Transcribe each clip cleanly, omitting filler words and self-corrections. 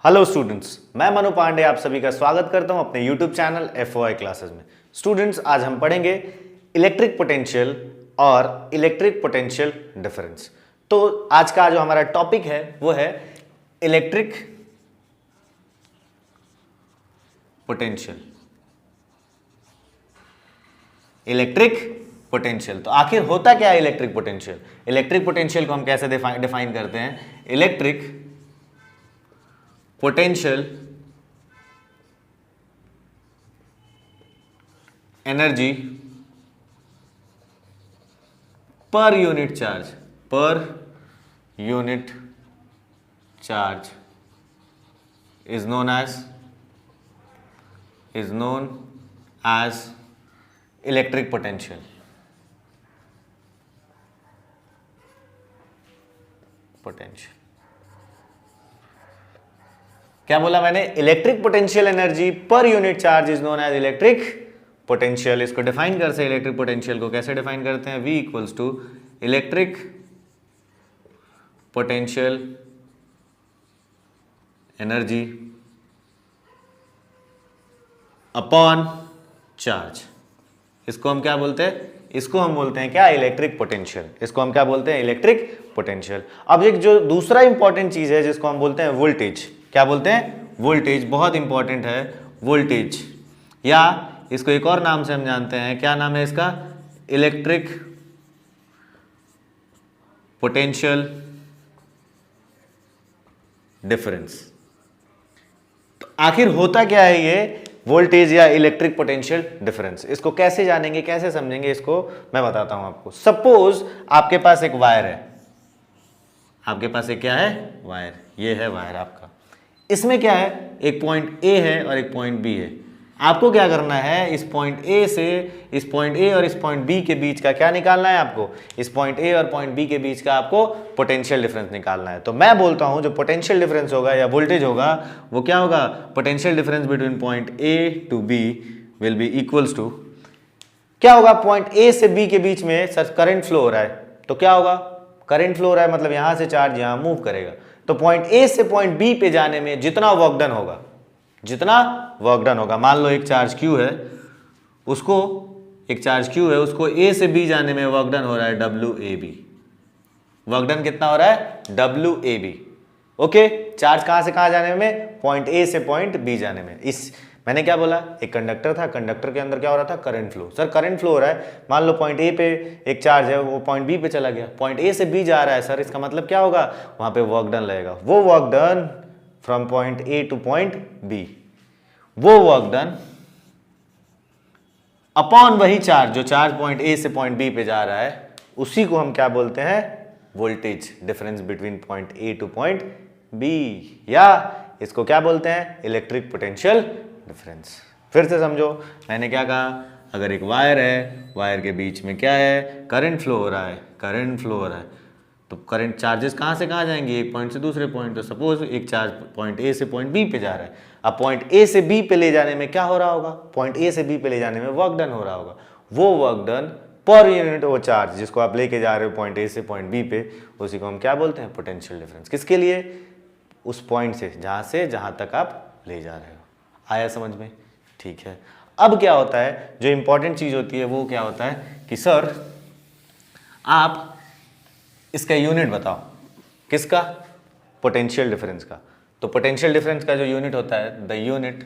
Hello students, मैं मनु पांडे आप सभी का स्वागत करता हूं अपने यूट्यूब चैनल FOI क्लासेस में। स्टूडेंट्स, आज हम पढ़ेंगे इलेक्ट्रिक पोटेंशियल और इलेक्ट्रिक पोटेंशियल डिफरेंस। तो आज का जो हमारा टॉपिक है वो है इलेक्ट्रिक पोटेंशियल। इलेक्ट्रिक पोटेंशियल, तो आखिर होता क्या है इलेक्ट्रिक पोटेंशियल? इलेक्ट्रिक पोटेंशियल को हम कैसे डिफाइन करते हैं? Electric potential energy per unit charge is known as electric potential. क्या बोला मैंने? Electric potential energy per unit charge is known as electric potential. इसको डिफाइन करते हैं, इलेक्ट्रिक पोटेंशियल को कैसे डिफाइन करते हैं? V equals to electric potential energy upon charge. इसको हम क्या बोलते हैं? इसको हम बोलते हैं क्या? Electric potential. इसको हम क्या बोलते हैं? Electric potential. अब एक जो दूसरा इंपॉर्टेंट चीज है जिसको हम बोलते हैं वोल्टेज। क्या बोलते हैं? वोल्टेज। बहुत इंपॉर्टेंट है वोल्टेज, या इसको एक और नाम से हम जानते हैं। क्या नाम है इसका? Electric potential difference. तो आखिर होता क्या है ये वोल्टेज या इलेक्ट्रिक पोटेंशियल डिफरेंस? इसको कैसे जानेंगे, कैसे समझेंगे, इसको मैं बताता हूं आपको। सपोज आपके पास एक वायर है। आपके पास एक क्या है? वायर। ये है वायर आपका। इसमें क्या है? एक पॉइंट ए है और एक पॉइंट बी है। आपको क्या करना है? इस पॉइंट ए से इस पॉइंट ए और इस पॉइंट बी के बीच का क्या निकालना है आपको? इस पॉइंट ए और पॉइंट बी के बीच का आपको पोटेंशियल डिफरेंस निकालना है। तो मैं बोलता हूं जो पोटेंशियल डिफरेंस होगा या वोल्टेज होगा वो क्या होगा? Potential difference between point A to B will be equals to क्या होगा? पॉइंट ए से बी के बीच में सर करंट फ्लो हो रहा है, तो क्या होगा? करंट फ्लो हो रहा है मतलब यहां से चार्ज यहां मूव करेगा। तो पॉइंट ए से पॉइंट बी पे जाने में जितना वर्क डन होगा, मान लो एक चार्ज Q है, उसको A से B जाने में वर्क डन हो रहा है WAB। वर्क डन कितना हो रहा है? WAB। ओके, चार्ज कहां से कहां जाने में? पॉइंट A से पॉइंट B जाने में। इस मैंने क्या बोला? एक कंडक्टर था, कंडक्टर के अंदर क्या हो रहा था? Current flow. Sir current flow हो रहा है, मान लो पॉइंट ए पे एक चार्ज है, वो पॉइंट बी पे चला गया, पॉइंट ए से बी जा रहा है। सर इसका मतलब क्या होगा? वहां पे वर्क डन लगेगा। वो work done from point A to point B, वो वर्क डन अपॉन वही चार्ज, जो चार्ज पॉइंट ए से पॉइंट बी पे जा रहा है, उसी को हम क्या बोलते हैं? Voltage difference between point A to point B, या इसको क्या बोलते हैं? Electric potential difference. फिर से समझो, मैंने क्या कहा? अगर एक वायर है, वायर के बीच में क्या है? करंट फ्लो हो रहा है, तो करंट चार्जेस कहां से कहां जाएंगे? एक पॉइंट से दूसरे पॉइंट। तो सपोज एक चार्ज पॉइंट ए से पॉइंट बी पे जा रहा है। अब पॉइंट ए से बी पे ले जाने में क्या हो रहा होगा? पॉइंट ए से बी पे ले जाने में वर्क डन हो रहा होगा। वो वर्क डन पर यूनिट वो चार्ज जिसको आप लेके जा रहे हो पॉइंट ए से पॉइंट बी पे, उसी को हम क्या बोलते हैं? Potential difference. किसके लिए? उस पॉइंट से जहां तक आप ले जा रहे हो। आया समझ में? ठीक है। अब क्या होता है, जो इंपॉर्टेंट चीज होती है वो क्या होता है कि सर आप इसका यूनिट बताओ। किसका? पोटेंशियल डिफरेंस का। तो पोटेंशियल डिफरेंस का जो यूनिट होता है, the unit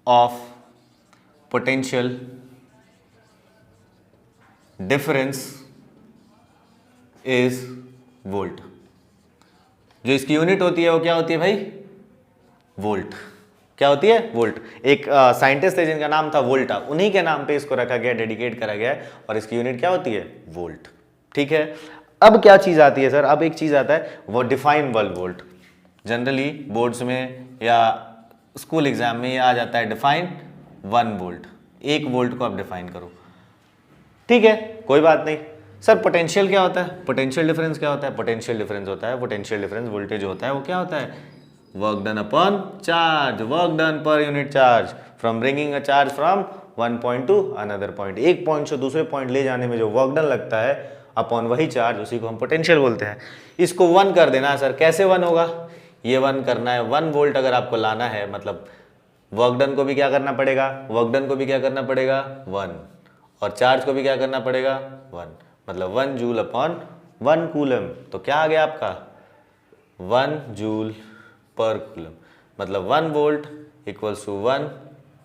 of potential difference is volt. जो इसकी यूनिट होती है वो क्या होती है भाई? वोल्ट। क्या होती है? वोल्ट। एक साइंटिस्ट थे जिनका नाम था वोल्टा, उन्हीं के नाम पे इसको रखा गया, डेडिकेट करा गया है, और इसकी यूनिट क्या होती है? वोल्ट। ठीक है। अब क्या चीज आती है सर? अब एक चीज आता है वो डिफाइन 1 वोल्ट। जनरली बोर्ड्स में या स्कूल एग्जाम में ये आ जाता है डिफाइन 1 वोल्ट। 1 वोल्ट को आप डिफाइन करो। ठीक है, कोई बात नहीं। सर पोटेंशियल क्या होता है? पोटेंशियल डिफरेंस क्या होता है? पोटेंशियल डिफरेंस होता है, पोटेंशियल डिफरेंस वोल्टेज होता है, वो क्या होता है? Work done upon charge, work done पर unit charge from bringing a charge from one point to another point. एक पॉइंट से दूसरे पॉइंट ले जाने में जो वर्क डन लगता है अपॉन वही चार्ज, उसी को हम पोटेंशियल बोलते हैं। इसको 1 कर देना सर, कैसे 1 होगा? ये 1 करना है, 1 वोल्ट अगर आपको लाना है, मतलब वर्क डन को भी क्या करना पड़ेगा, वर्क डन को भी क्या करना पड़ेगा 1, और चार्ज को भी क्या करना पड़ेगा 1, मतलब 1 जूल अपॉन 1 कूलम। तो क्या आ गया आपका 1 जूल पर कूलम, मतलब 1 volt equals to 1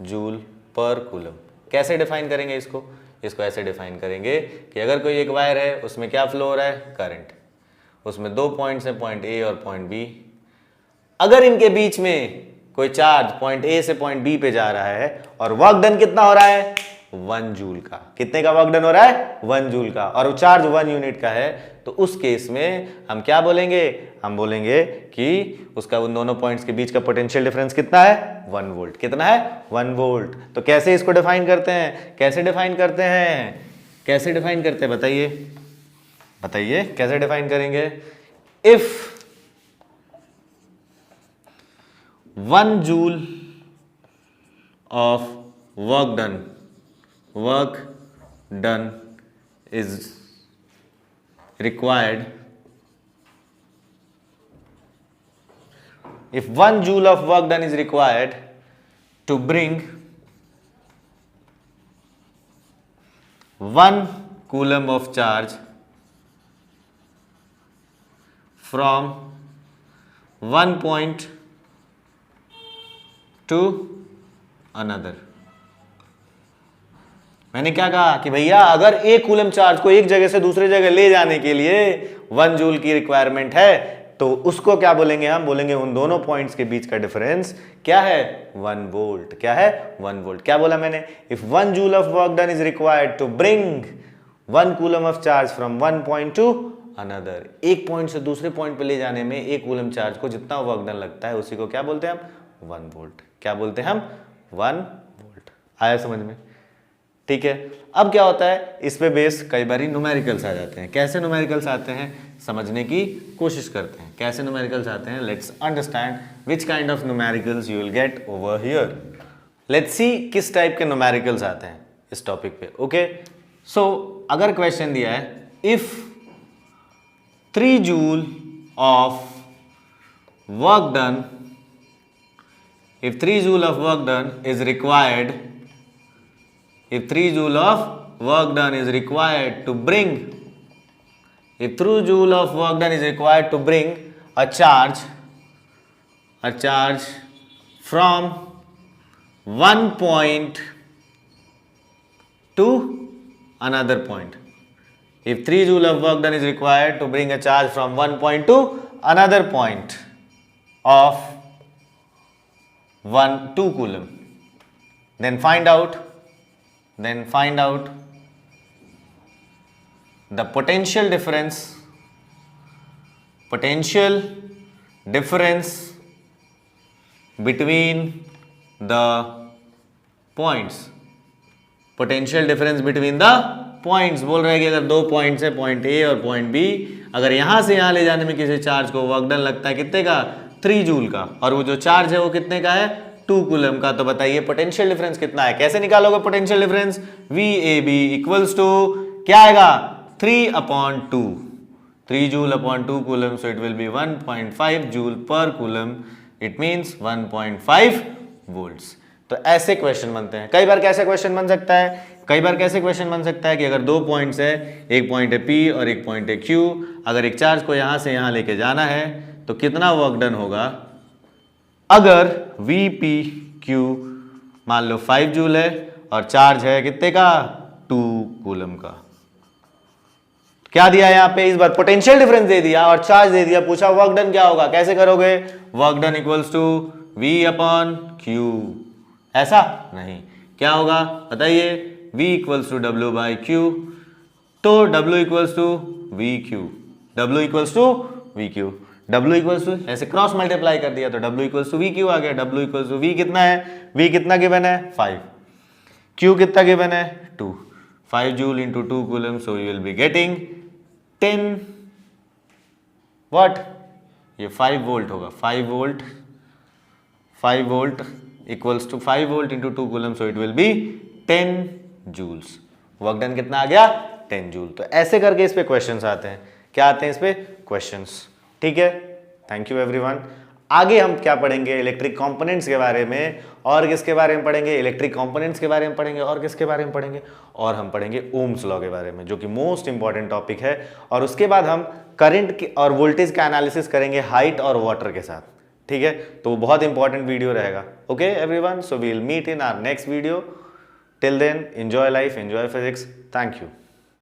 joule per coulomb. कैसे डिफाइन करेंगे इसको, इसको ऐसे डिफाइन करेंगे कि अगर कोई एक वायर है उसमें क्या फ्लो हो रहा है, करंट, उसमें 2 पॉइंट्स हैं, पॉइंट ए और पॉइंट बी। अगर इनके बीच में कोई चार्ज पॉइंट ए से पॉइंट बी पे जा रहा है और वर्क डन कितना हो रहा है 1 जूल का, कितने का वर्क डन हो रहा है 1 जूल का, और वो चार्ज 1 यूनिट का है, तो उस केस में हम क्या बोलेंगे, हम बोलेंगे कि उसका उन दोनों पॉइंट्स के बीच का पोटेंशियल डिफरेंस कितना है 1 वोल्ट। कितना है 1 वोल्ट। तो कैसे इसको डिफाइन करते हैं, कैसे डिफाइन करते हैं, कैसे डिफाइन करते हैं, बताइए बताइए कैसे डिफाइन करेंगे। If 1 joule of work done is required, if 1 joule of work done is required to bring 1 coulomb of charge from one point to another। मैंने क्या कहा कि भैया अगर एक कूलम चार्ज को एक जगह से दूसरे जगह ले जाने के लिए 1 जूल की रिक्वायरमेंट है, तो उसको क्या बोलेंगे, हम बोलेंगे उन दोनों पॉइंट्स के बीच का डिफरेंस क्या है 1 वोल्ट। क्या है 1 वोल्ट। क्या बोला मैंने, if 1 joule of work done is required to bring 1 coulomb of charge from one point to another, एक पॉइंट से दूसरे पॉइंट पे ले जाने में एक कूलम चार्ज को जितना वर्क डन लगता है उसी को क्या बोलते हैं हम 1 वोल्ट। क्या बोलते हैं हम 1 वोल्ट। आया समझ में, ठीक है। अब क्या होता है, इस पे बेस कई बार न्यूमेरिकल्स आ जाते हैं। कैसे न्यूमेरिकल्स आते हैं समझने की कोशिश करते हैं, कैसे न्यूमेरिकल्स आते हैं। Let's understand which kind of numericals you will get over here. Let's see किस टाइप के न्यूमेरिकल्स आते हैं इस टॉपिक पे। ओके, सो अगर क्वेश्चन दिया है if 3 joule of work done, if 3 joule of work done is required, if 3 joule of work done is required to bring, if 3 joule of work done is required to bring a charge from one point to another point, if 3 joule of work done is required to bring a charge from one point to another point of 2 coulomb, then find out the potential difference between the points, potential difference between the points। बोल रहे हैं कि अगर 2 points है, point A और point B, अगर यहां से यहां ले जाने में किसी चार्ज को वर्क डन लगता है कितने का 3 जूल का, और वो जो चार्ज है वो कितने का है 2 कूलम का, तो बताइए पोटेंशियल डिफरेंस कितना है। कैसे निकालोगे potential difference, VAB equals to क्या आएगा 3/2, 3 joule upon 2 coulomb, so it will be 1.5 joule per coulomb, it means 1.5 volts. तो ऐसे क्वेश्चन बनते हैं। कई बार कैसे क्वेश्चन बन सकता है, कई बार कैसे क्वेश्चन बन सकता है कि अगर 2 पॉइंट्स है, एक पॉइंट है P और एक पॉइंट है Q, अगर एक चार्ज को यहां से यहां लेके जाना है तो कितना वर्क डन होगा। अगर VPQ मान लो 5 जूल है और चार्ज है कितने का 2 कूलम का, क्या दिया यहां पे, इस बार पोटेंशियल डिफरेंस दे दिया और चार्ज दे दिया, पूछा वर्क डन क्या होगा, कैसे करोगे, work done equals to V/Q, ऐसा नहीं, क्या होगा बताइए, V इक्वल्स टू W/Q, तो W equals to VQ, W equals to VQ, W equals to ऐसे क्रॉस मल्टीप्लाई कर दिया तो W इक्वल्स टू VQ आ गया। W इक्वल्स टू V कितना है, V कितना गिवन है 5, Q कितना गिवन है 2, 5 joule into 2 coulomb, so you will be getting 10 what, ये 5 वोल्ट होगा, 5 volt equals to 5 volt into 2 coulomb, so it will be 10 joules. Work done कितना आ गया 10 जूल। तो ऐसे करके इस पे क्वेश्चंस आते हैं। क्या आते हैं इस पे क्वेश्चंस, ठीक है। Thank you everyone. आगे हम क्या पढ़ेंगे, इलेक्ट्रिक कंपोनेंट्स के बारे में, और किसके बारे में पढ़ेंगे, इलेक्ट्रिक कंपोनेंट्स के बारे में पढ़ेंगे, और किसके बारे में पढ़ेंगे, और हम पढ़ेंगे ओम्स लॉ के बारे में, जो कि मोस्ट इंपॉर्टेंट टॉपिक है। और उसके बाद हम करंट की और वोल्टेज का एनालिसिस करेंगे हाइट और वाटर के साथ, ठीक है। तो बहुत इंपॉर्टेंट वीडियो रहेगा। Okay everyone, so we will meet in our next video. Till then, enjoy life, enjoy physics. Thank you.